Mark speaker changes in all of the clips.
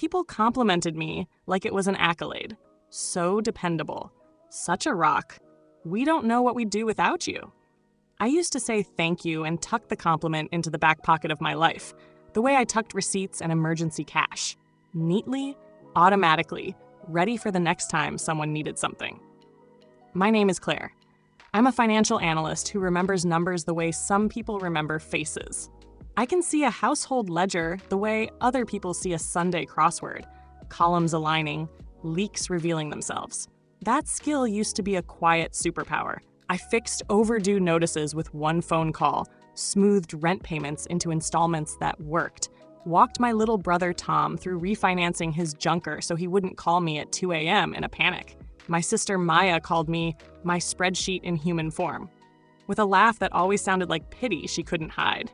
Speaker 1: People complimented me like it was an accolade. So dependable. Such a rock. We don't know what we'd do without you. I used to say thank you and tuck the compliment into the back pocket of my life, the way I tucked receipts and emergency cash. Neatly, automatically, ready for the next time someone needed something. My name is Claire. I'm a financial analyst who remembers numbers the way some people remember faces. I can see a household ledger the way other people see a Sunday crossword, columns aligning, leaks revealing themselves. That skill used to be a quiet superpower. I fixed overdue notices with one phone call, smoothed rent payments into installments that worked, walked my little brother Tom through refinancing his junker so he wouldn't call me at 2 a.m. in a panic. My sister Maya called me my spreadsheet in human form, with a laugh that always sounded like pity she couldn't hide.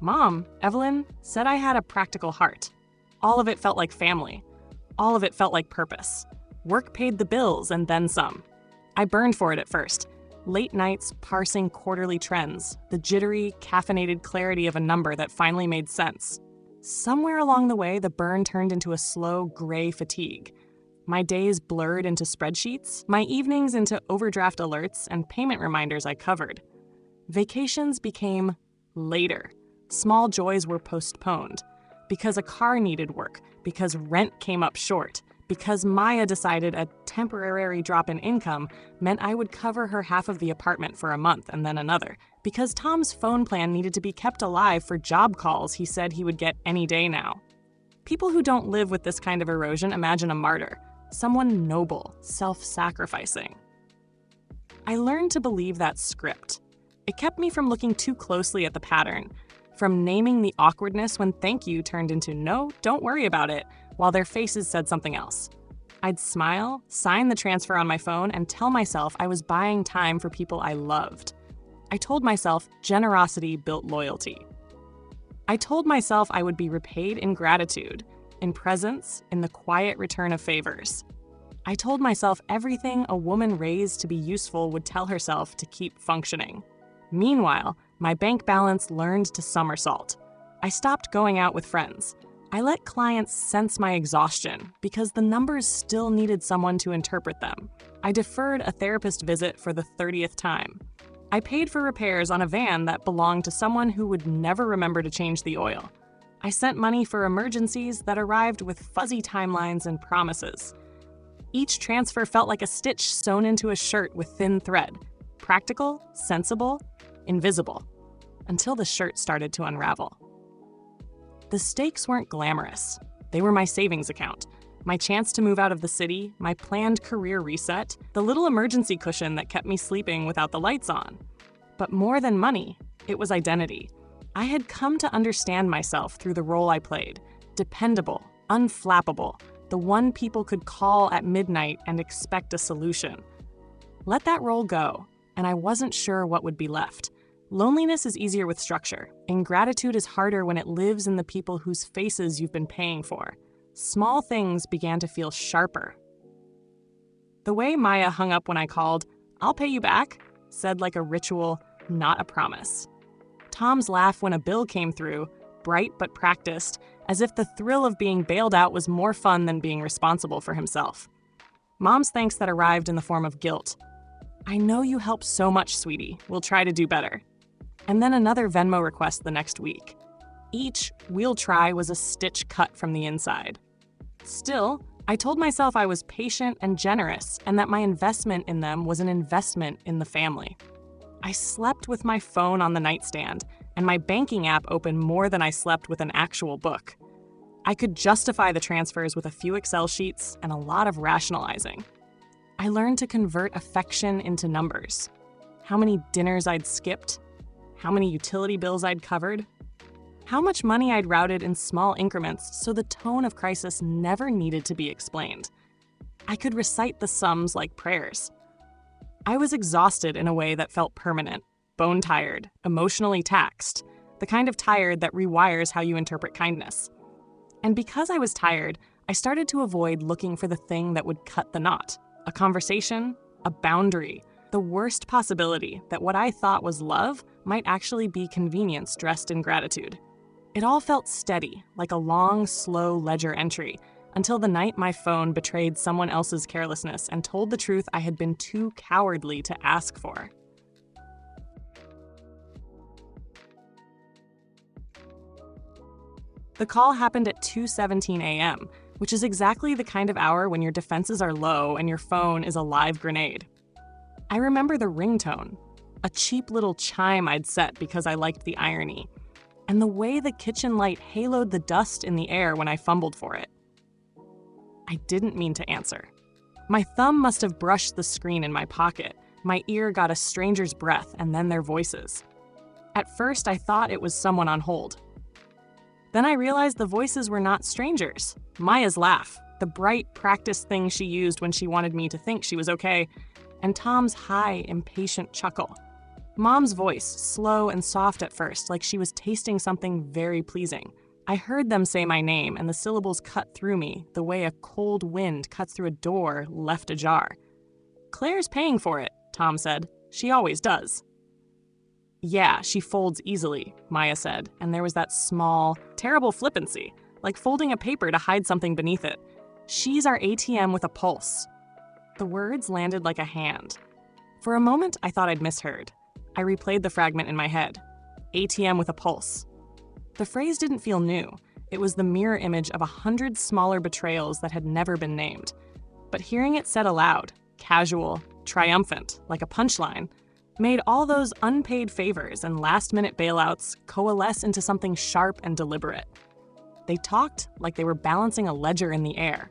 Speaker 1: Mom, Evelyn, said I had a practical heart. All of it felt like family. All of it felt like purpose. Work paid the bills and then some. I burned for it at first. Late nights parsing quarterly trends, the jittery, caffeinated clarity of a number that finally made sense. Somewhere along the way, the burn turned into a slow, gray fatigue. My days blurred into spreadsheets, my evenings into overdraft alerts and payment reminders I covered. Vacations became later. Small joys were postponed. Because a car needed work, because rent came up short, because Maya decided a temporary drop in income meant I would cover her half of the apartment for a month and then another, because Tom's phone plan needed to be kept alive for job calls he said he would get any day now. People who don't live with this kind of erosion imagine a martyr, someone noble, self-sacrificing. I learned to believe that script. It kept me from looking too closely at the pattern, from naming the awkwardness when thank you turned into no, don't worry about it, while their faces said something else. I'd smile, sign the transfer on my phone, and tell myself I was buying time for people I loved. I told myself generosity built loyalty. I told myself I would be repaid in gratitude, in presence, in the quiet return of favors. I told myself everything a woman raised to be useful would tell herself to keep functioning. Meanwhile, my bank balance learned to somersault. I stopped going out with friends. I let clients sense my exhaustion because the numbers still needed someone to interpret them. I deferred a therapist visit for the 30th time. I paid for repairs on a van that belonged to someone who would never remember to change the oil. I sent money for emergencies that arrived with fuzzy timelines and promises. Each transfer felt like a stitch sewn into a shirt with thin thread. Practical, sensible, invisible, until the shirt started to unravel. The stakes weren't glamorous. They were my savings account, my chance to move out of the city, my planned career reset, the little emergency cushion that kept me sleeping without the lights on. But more than money, it was identity. I had come to understand myself through the role I played, dependable, unflappable, the one people could call at midnight and expect a solution. Let that role go, and I wasn't sure what would be left. Loneliness is easier with structure. Ingratitude is harder when it lives in the people whose faces you've been paying for. Small things began to feel sharper. The way Maya hung up when I called, "I'll pay you back," said like a ritual, not a promise. Tom's laugh when a bill came through, bright but practiced, as if the thrill of being bailed out was more fun than being responsible for himself. Mom's thanks that arrived in the form of guilt. "I know you help so much, sweetie. We'll try to do better." And then another Venmo request the next week. Each "we'll try" was a stitch cut from the inside. Still, I told myself I was patient and generous and that my investment in them was an investment in the family. I slept with my phone on the nightstand, and my banking app opened more than I slept with an actual book. I could justify the transfers with a few Excel sheets and a lot of rationalizing. I learned to convert affection into numbers. How many dinners I'd skipped, how many utility bills I'd covered, how much money I'd routed in small increments so the tone of crisis never needed to be explained. I could recite the sums like prayers. I was exhausted in a way that felt permanent, bone-tired, emotionally taxed, the kind of tired that rewires how you interpret kindness. And because I was tired, I started to avoid looking for the thing that would cut the knot. A conversation, a boundary, the worst possibility that what I thought was love might actually be convenience dressed in gratitude. It all felt steady, like a long, slow ledger entry, until the night my phone betrayed someone else's carelessness and told the truth I had been too cowardly to ask for. The call happened at 2:17 a.m., which is exactly the kind of hour when your defenses are low and your phone is a live grenade. I remember the ringtone, a cheap little chime I'd set because I liked the irony, and the way the kitchen light haloed the dust in the air when I fumbled for it. I didn't mean to answer. My thumb must have brushed the screen in my pocket. My ear got a stranger's breath and then their voices. At first, I thought it was someone on hold. Then I realized the voices were not strangers. Maya's laugh, the bright, practiced thing she used when she wanted me to think she was okay, and Tom's high, impatient chuckle. Mom's voice, slow and soft at first, like she was tasting something very pleasing. I heard them say my name, and the syllables cut through me, the way a cold wind cuts through a door left ajar. "Claire's paying for it," Tom said. "She always does." "Yeah, she folds easily," Maya said, and there was that small, terrible flippancy, like folding a paper to hide something beneath it. "She's our ATM with a pulse." The words landed like a hand. For a moment, I thought I'd misheard. I replayed the fragment in my head. ATM with a pulse. The phrase didn't feel new. It was the mirror image of 100 smaller betrayals that had never been named. But hearing it said aloud, casual, triumphant, like a punchline, made all those unpaid favors and last-minute bailouts coalesce into something sharp and deliberate. They talked like they were balancing a ledger in the air.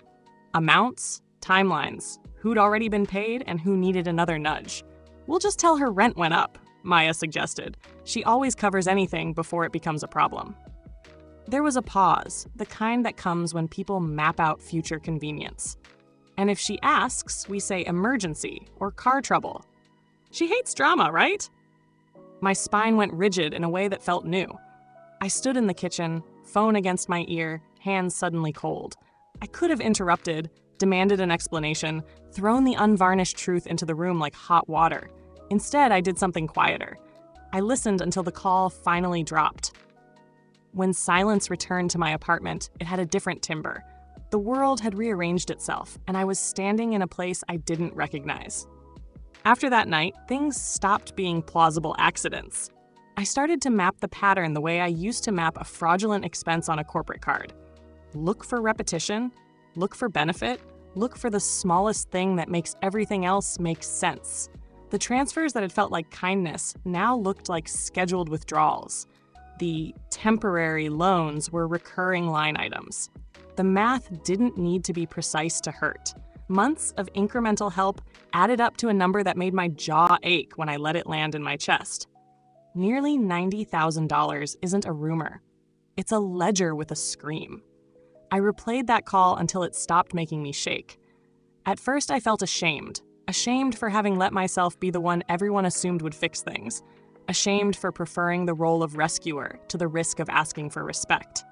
Speaker 1: Amounts, timelines, who'd already been paid and who needed another nudge. "We'll just tell her rent went up," Maya suggested. She always covers anything before it becomes a problem. There was a pause, the kind that comes when people map out future convenience. And if she asks, we say emergency or car trouble. She hates drama, right? My spine went rigid in a way that felt new. I stood in the kitchen, phone against my ear, hands suddenly cold. I could have interrupted, demanded an explanation, thrown the unvarnished truth into the room like hot water. Instead, I did something quieter. I listened until the call finally dropped. When silence returned to my apartment, it had a different timbre. The world had rearranged itself, and I was standing in a place I didn't recognize. After that night, things stopped being plausible accidents. I started to map the pattern the way I used to map a fraudulent expense on a corporate card. Look for repetition, look for benefit, look for the smallest thing that makes everything else make sense. The transfers that had felt like kindness now looked like scheduled withdrawals. The temporary loans were recurring line items. The math didn't need to be precise to hurt. Months of incremental help added up to a number that made my jaw ache when I let it land in my chest. Nearly $90,000 isn't a rumor. It's a ledger with a scream. I replayed that call until it stopped making me shake. At first, I felt ashamed for having let myself be the one everyone assumed would fix things, ashamed for preferring the role of rescuer to the risk of asking for respect.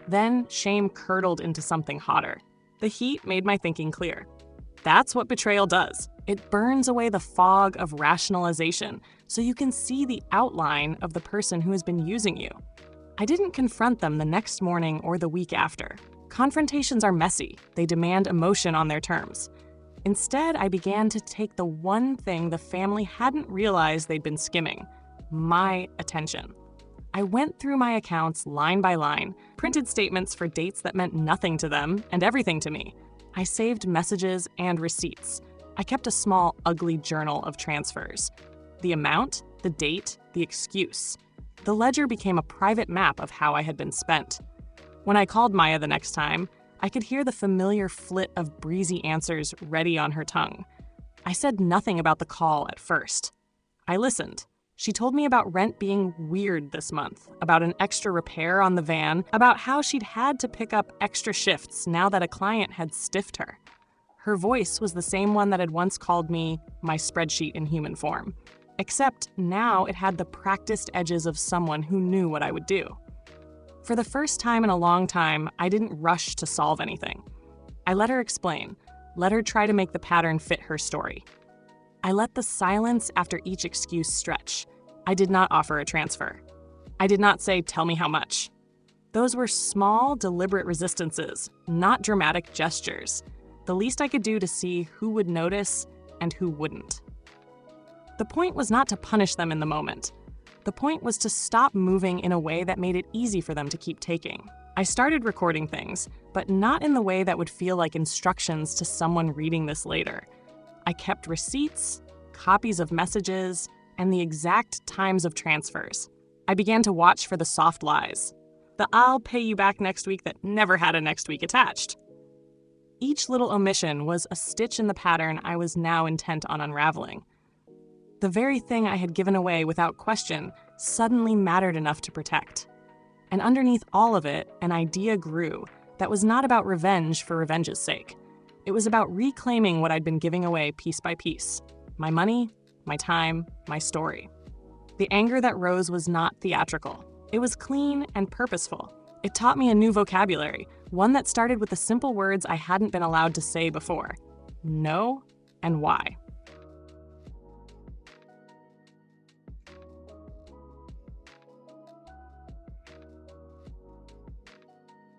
Speaker 1: Then, shame curdled into something hotter. The heat made my thinking clear. That's what betrayal does. It burns away the fog of rationalization so you can see the outline of the person who has been using you. I didn't confront them the next morning or the week after. Confrontations are messy. They demand emotion on their terms. Instead, I began to take the one thing the family hadn't realized they'd been skimming: my attention. I went through my accounts line by line, printed statements for dates that meant nothing to them and everything to me. I saved messages and receipts. I kept a small, ugly journal of transfers. The amount, the date, the excuse. The ledger became a private map of how I had been spent. When I called Maya the next time, I could hear the familiar flit of breezy answers ready on her tongue. I said nothing about the call at first. I listened. She told me about rent being weird this month, about an extra repair on the van, about how she'd had to pick up extra shifts now that a client had stiffed her. Her voice was the same one that had once called me my spreadsheet in human form, except now it had the practiced edges of someone who knew what I would do. For the first time in a long time, I didn't rush to solve anything. I let her explain, let her try to make the pattern fit her story. I let the silence after each excuse stretch. I did not offer a transfer. I did not say, "Tell me how much." Those were small, deliberate resistances, not dramatic gestures. The least I could do to see who would notice and who wouldn't. The point was not to punish them in the moment. The point was to stop moving in a way that made it easy for them to keep taking. I started recording things, but not in the way that would feel like instructions to someone reading this later. I kept receipts, copies of messages, and the exact times of transfers. I began to watch for the soft lies. The "I'll pay you back next week" that never had a next week attached. Each little omission was a stitch in the pattern I was now intent on unraveling. The very thing I had given away without question suddenly mattered enough to protect. And underneath all of it, an idea grew that was not about revenge for revenge's sake. It was about reclaiming what I'd been giving away piece by piece. My money, my time, my story. The anger that rose was not theatrical. It was clean and purposeful. It taught me a new vocabulary, one that started with the simple words I hadn't been allowed to say before. No and why.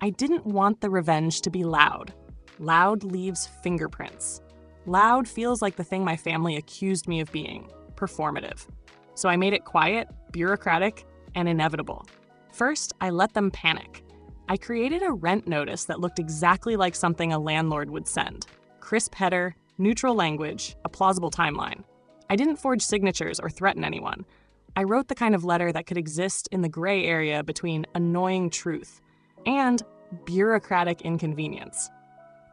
Speaker 1: I didn't want the revenge to be loud. Loud leaves fingerprints. Loud feels like the thing my family accused me of being, performative. So I made it quiet, bureaucratic, and inevitable. First, I let them panic. I created a rent notice that looked exactly like something a landlord would send. Crisp header, neutral language, a plausible timeline. I didn't forge signatures or threaten anyone. I wrote the kind of letter that could exist in the gray area between annoying truth and bureaucratic inconvenience.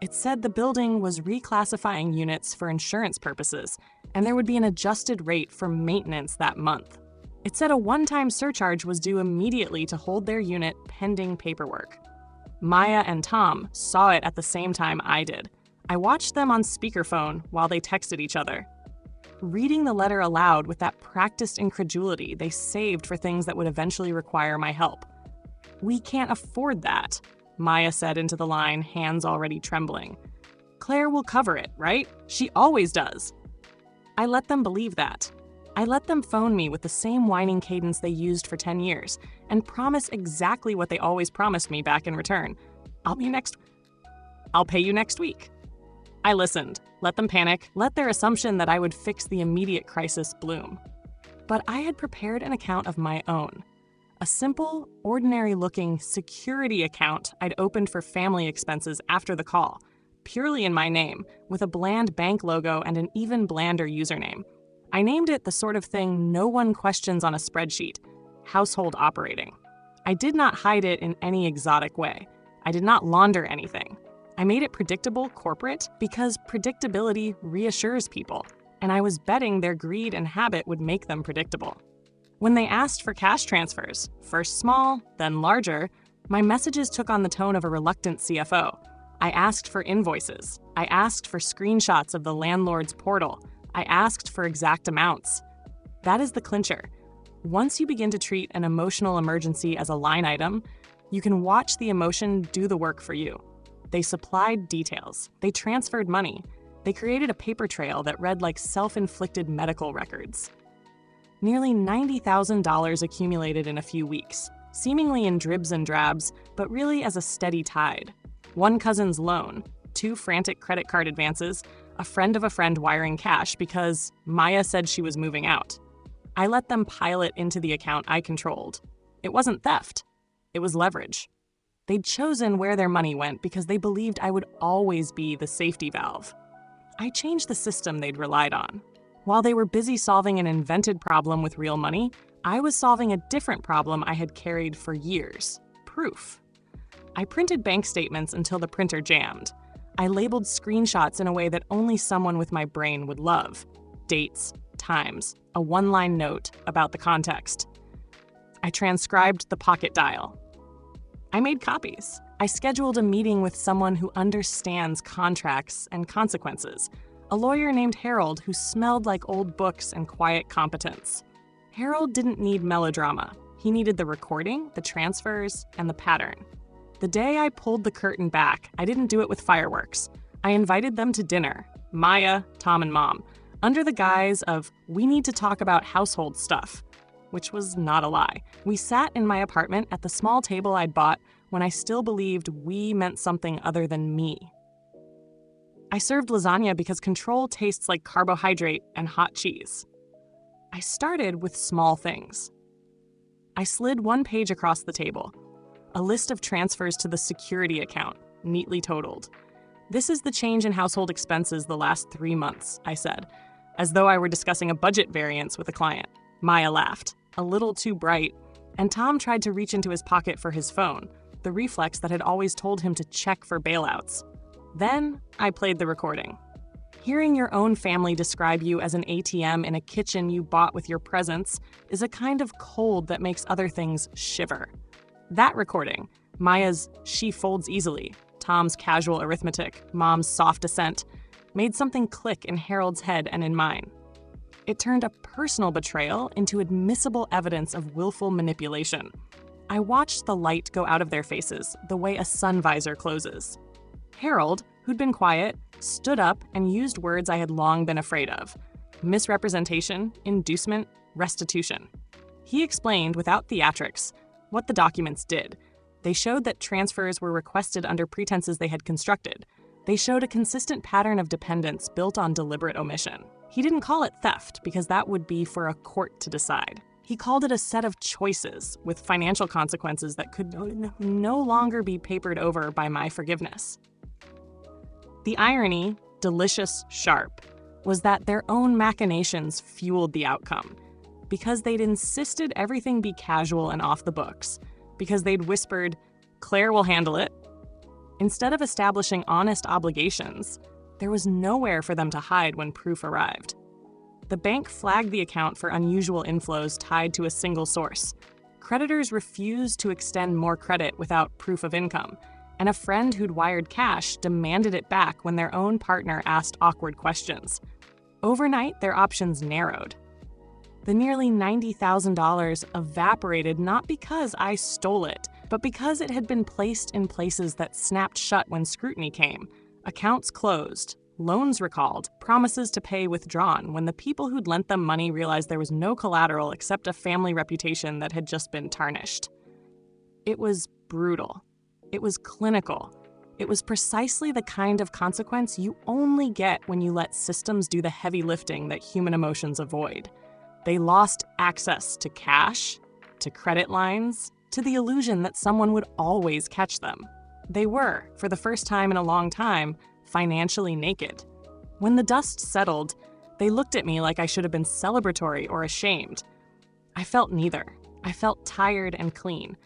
Speaker 1: It said the building was reclassifying units for insurance purposes, and there would be an adjusted rate for maintenance that month. It said a one-time surcharge was due immediately to hold their unit pending paperwork. Maya and Tom saw it at the same time I did. I watched them on speakerphone while they texted each other. Reading the letter aloud with that practiced incredulity they saved for things that would eventually require my help. "We can't afford that," Maya said into the line, hands already trembling. "Claire will cover it, right? She always does." I let them believe that. I let them phone me with the same whining cadence they used for 10 years and promise exactly what they always promised me back in return. I'll pay you next week." I listened, let them panic, let their assumption that I would fix the immediate crisis bloom. But I had prepared an account of my own. A simple, ordinary-looking security account I'd opened for family expenses after the call, purely in my name, with a bland bank logo and an even blander username. I named it the sort of thing no one questions on a spreadsheet: household operating. I did not hide it in any exotic way. I did not launder anything. I made it predictable corporate because predictability reassures people, and I was betting their greed and habit would make them predictable. When they asked for cash transfers, first small, then larger, my messages took on the tone of a reluctant CFO. I asked for invoices. I asked for screenshots of the landlord's portal. I asked for exact amounts. That is the clincher. Once you begin to treat an emotional emergency as a line item, you can watch the emotion do the work for you. They supplied details. They transferred money. They created a paper trail that read like self-inflicted medical records. Nearly $90,000 accumulated in a few weeks, seemingly in dribs and drabs, but really as a steady tide. One cousin's loan, 2 frantic credit card advances, a friend of a friend wiring cash because Maya said she was moving out. I let them pile it into the account I controlled. It wasn't theft. It was leverage. They'd chosen where their money went because they believed I would always be the safety valve. I changed the system they'd relied on. While they were busy solving an invented problem with real money, I was solving a different problem I had carried for years: proof. I printed bank statements until the printer jammed. I labeled screenshots in a way that only someone with my brain would love: dates, times, a one-line note about the context. I transcribed the pocket dial. I made copies. I scheduled a meeting with someone who understands contracts and consequences. A lawyer named Harold who smelled like old books and quiet competence. Harold didn't need melodrama. He needed the recording, the transfers, and the pattern. The day I pulled the curtain back, I didn't do it with fireworks. I invited them to dinner, Maya, Tom, and Mom, under the guise of, "We need to talk about household stuff." which was not a lie. We sat in my apartment at the small table I'd bought when I still believed we meant something other than me. I served lasagna because control tastes like carbohydrate and hot cheese. I started with small things. I slid one page across the table, a list of transfers to the security account, neatly totaled. "This is the change in household expenses the last 3 months," I said, as though I were discussing a budget variance with a client. Maya laughed, a little too bright, and Tom tried to reach into his pocket for his phone, the reflex that had always told him to check for bailouts. Then I played the recording. Hearing your own family describe you as an ATM in a kitchen you bought with your presents is a kind of cold that makes other things shiver. That recording, Maya's "she folds easily," Tom's casual arithmetic, Mom's soft assent, made something click in Harold's head and in mine. It turned a personal betrayal into admissible evidence of willful manipulation. I watched the light go out of their faces, the way a sun visor closes. Harold, who'd been quiet, stood up and used words I had long been afraid of: misrepresentation, inducement, restitution. He explained, without theatrics, what the documents did. They showed that transfers were requested under pretenses they had constructed. They showed a consistent pattern of dependence built on deliberate omission. He didn't call it theft, because that would be for a court to decide. He called it a set of choices with financial consequences that could no longer be papered over by my forgiveness. The irony, delicious, sharp, was that their own machinations fueled the outcome. Because they'd insisted everything be casual and off the books. Because they'd whispered, "Claire will handle it." Instead of establishing honest obligations, there was nowhere for them to hide when proof arrived. The bank flagged the account for unusual inflows tied to a single source. Creditors refused to extend more credit without proof of income, and a friend who'd wired cash demanded it back when their own partner asked awkward questions. Overnight, their options narrowed. The nearly $90,000 evaporated not because I stole it, but because it had been placed in places that snapped shut when scrutiny came. Accounts closed, loans recalled, promises to pay withdrawn when the people who'd lent them money realized there was no collateral except a family reputation that had just been tarnished. It was brutal. It was clinical. It was precisely the kind of consequence you only get when you let systems do the heavy lifting that human emotions avoid. They lost access to cash, to credit lines, to the illusion that someone would always catch them. They were, for the first time in a long time, financially naked. When the dust settled, they looked at me like I should have been celebratory or ashamed. I felt neither. I felt tired and clean.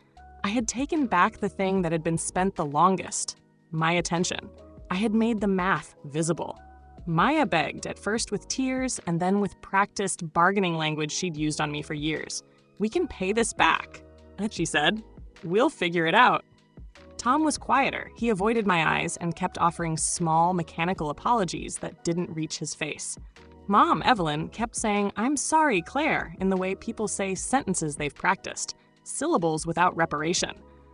Speaker 1: I had taken back the thing that had been spent the longest, my attention. I had made the math visible. Maya begged, at first with tears and then with practiced bargaining language she'd used on me for years. "We can pay this back," she said. "We'll figure it out." Tom was quieter. He avoided my eyes and kept offering small, mechanical apologies that didn't reach his face. Mom, Evelyn, kept saying, "I'm sorry, Claire," in the way people say sentences they've practiced. Syllables without reparation.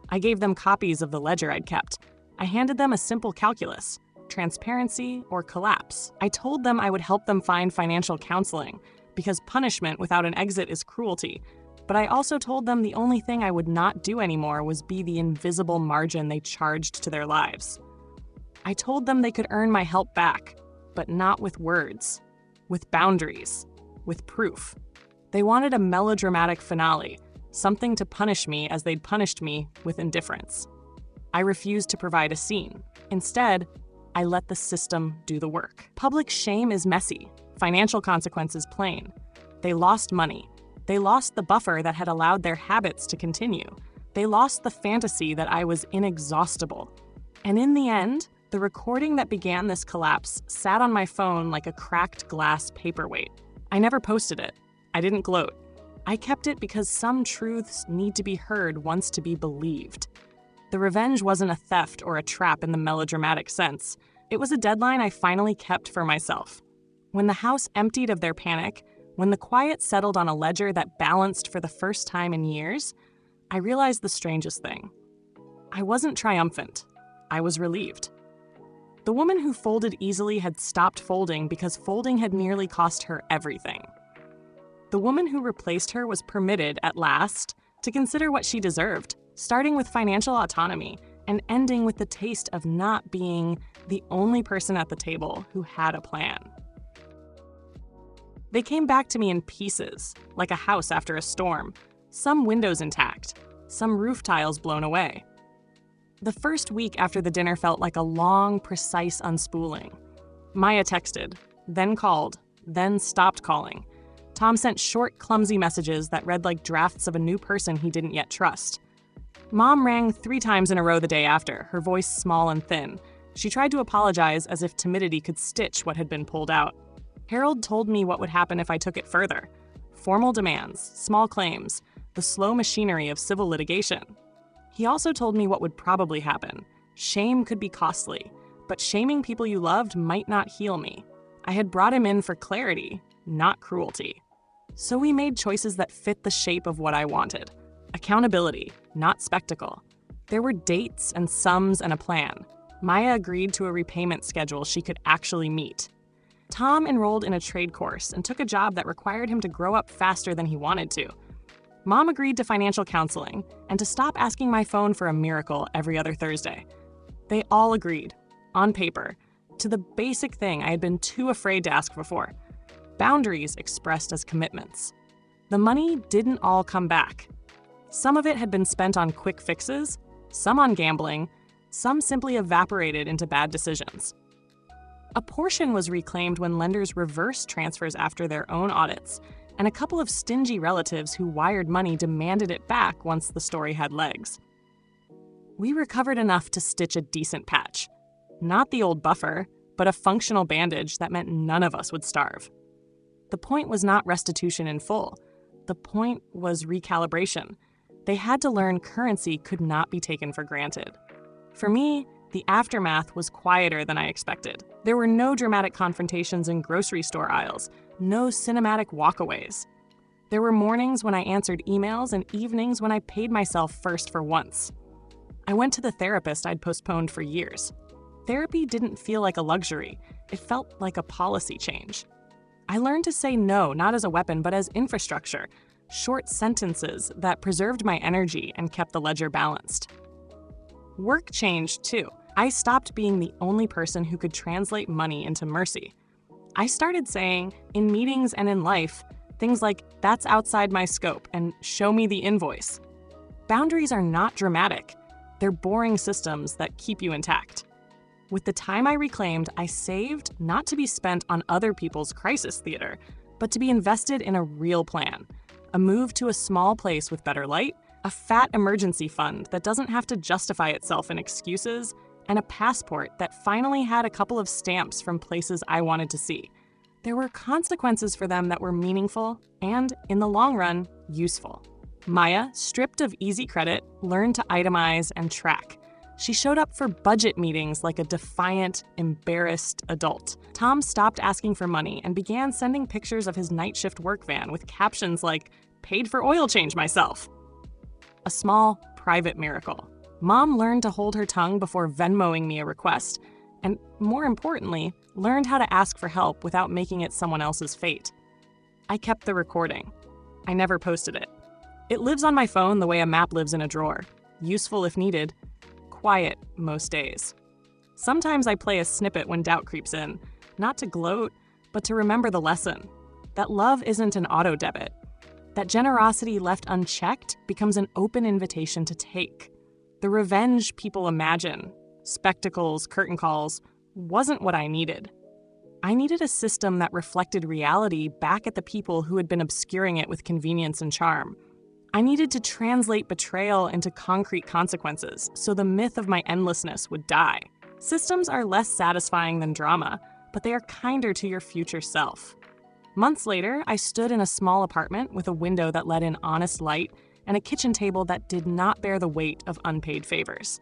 Speaker 1: I gave them copies of the ledger I'd kept. I handed them a simple calculus: transparency or collapse. I told them I would help them find financial counseling, because punishment without an exit is cruelty. But I also told them the only thing I would not do anymore was be the invisible margin they charged to their lives. I told them they could earn my help back, but not with words, with boundaries, with proof. They wanted a melodramatic finale, something to punish me as they'd punished me with indifference. I refused to provide a scene. Instead, I let the system do the work. Public shame is messy, financial consequences plain. They lost money. They lost the buffer that had allowed their habits to continue. They lost the fantasy that I was inexhaustible. And in the end, the recording that began this collapse sat on my phone like a cracked glass paperweight. I never posted it. I didn't gloat. I kept it because some truths need to be heard once to be believed. The revenge wasn't a theft or a trap in the melodramatic sense. It was a deadline I finally kept for myself. When the house emptied of their panic, when the quiet settled on a ledger that balanced for the first time in years, I realized the strangest thing. I wasn't triumphant. I was relieved. The woman who folded easily had stopped folding because folding had nearly cost her everything. The woman who replaced her was permitted, at last, to consider what she deserved, starting with financial autonomy and ending with the taste of not being the only person at the table who had a plan. They came back to me in pieces, like a house after a storm, some windows intact, some roof tiles blown away. The first week after the dinner felt like a long, precise unspooling. Maya texted, then called, then stopped calling. Tom sent short, clumsy messages that read like drafts of a new person he didn't yet trust. Mom rang 3 times in a row the day after, her voice small and thin. She tried to apologize as if timidity could stitch what had been pulled out. Harold told me what would happen if I took it further. Formal demands, small claims, the slow machinery of civil litigation. He also told me what would probably happen. Shame could be costly, but shaming people you loved might not heal me. I had brought him in for clarity, not cruelty. So we made choices that fit the shape of what I wanted. Accountability, not spectacle. There were dates and sums and a plan. Maya agreed to a repayment schedule she could actually meet. Tom enrolled in a trade course and took a job that required him to grow up faster than he wanted to. Mom agreed to financial counseling and to stop asking my phone for a miracle every other Thursday. They all agreed, on paper, to the basic thing I had been too afraid to ask before: boundaries expressed as commitments. The money didn't all come back. Some of it had been spent on quick fixes, some on gambling, some simply evaporated into bad decisions. A portion was reclaimed when lenders reversed transfers after their own audits, and a couple of stingy relatives who wired money demanded it back once the story had legs. We recovered enough to stitch a decent patch. Not the old buffer, but a functional bandage that meant none of us would starve. The point was not restitution in full. The point was recalibration. They had to learn currency could not be taken for granted. For me, the aftermath was quieter than I expected. There were no dramatic confrontations in grocery store aisles, no cinematic walkaways. There were mornings when I answered emails and evenings when I paid myself first for once. I went to the therapist I'd postponed for years. Therapy didn't feel like a luxury. It felt like a policy change. I learned to say no, not as a weapon, but as infrastructure, short sentences that preserved my energy and kept the ledger balanced. Work changed, too. I stopped being the only person who could translate money into mercy. I started saying, in meetings and in life, things like, "That's outside my scope," and "Show me the invoice." Boundaries are not dramatic. They're boring systems that keep you intact. With the time I reclaimed, I saved not to be spent on other people's crisis theater, but to be invested in a real plan. A move to a small place with better light, a fat emergency fund that doesn't have to justify itself in excuses, and a passport that finally had a couple of stamps from places I wanted to see. There were consequences for them that were meaningful and, in the long run, useful. Maya, stripped of easy credit, learned to itemize and track. She showed up for budget meetings like a defiant, embarrassed adult. Tom stopped asking for money and began sending pictures of his night shift work van with captions like, "Paid for oil change myself." A small, private miracle. Mom learned to hold her tongue before Venmoing me a request, and more importantly, learned how to ask for help without making it someone else's fate. I kept the recording. I never posted it. It lives on my phone the way a map lives in a drawer, useful if needed, quiet most days. Sometimes I play a snippet when doubt creeps in, not to gloat, but to remember the lesson. That love isn't an auto debit. That generosity left unchecked becomes an open invitation to take. The revenge people imagine, spectacles, curtain calls, wasn't what I needed. I needed a system that reflected reality back at the people who had been obscuring it with convenience and charm. I needed to translate betrayal into concrete consequences so the myth of my endlessness would die. Systems are less satisfying than drama, but they are kinder to your future self. Months later, I stood in a small apartment with a window that let in honest light and a kitchen table that did not bear the weight of unpaid favors.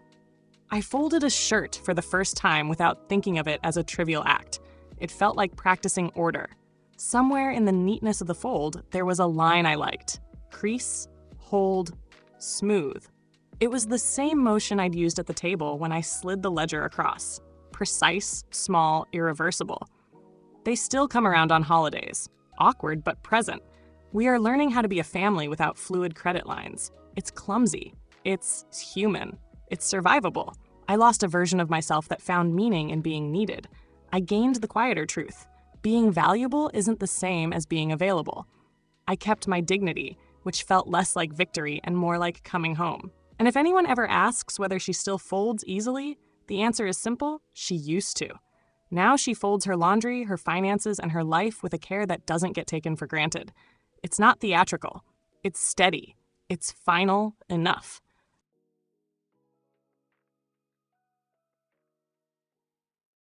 Speaker 1: I folded a shirt for the first time without thinking of it as a trivial act. It felt like practicing order. Somewhere in the neatness of the fold, there was a line I liked: crease, hold, smooth. It was the same motion I'd used at the table when I slid the ledger across. Precise, small, irreversible. They still come around on holidays. Awkward but present. We are learning how to be a family without fluid credit lines. It's clumsy. It's human. It's survivable. I lost a version of myself that found meaning in being needed. I gained the quieter truth. Being valuable isn't the same as being available. I kept my dignity, which felt less like victory and more like coming home. And if anyone ever asks whether she still folds easily, the answer is simple: she used to. Now she folds her laundry, her finances, and her life with a care that doesn't get taken for granted. It's not theatrical. It's steady. It's final enough.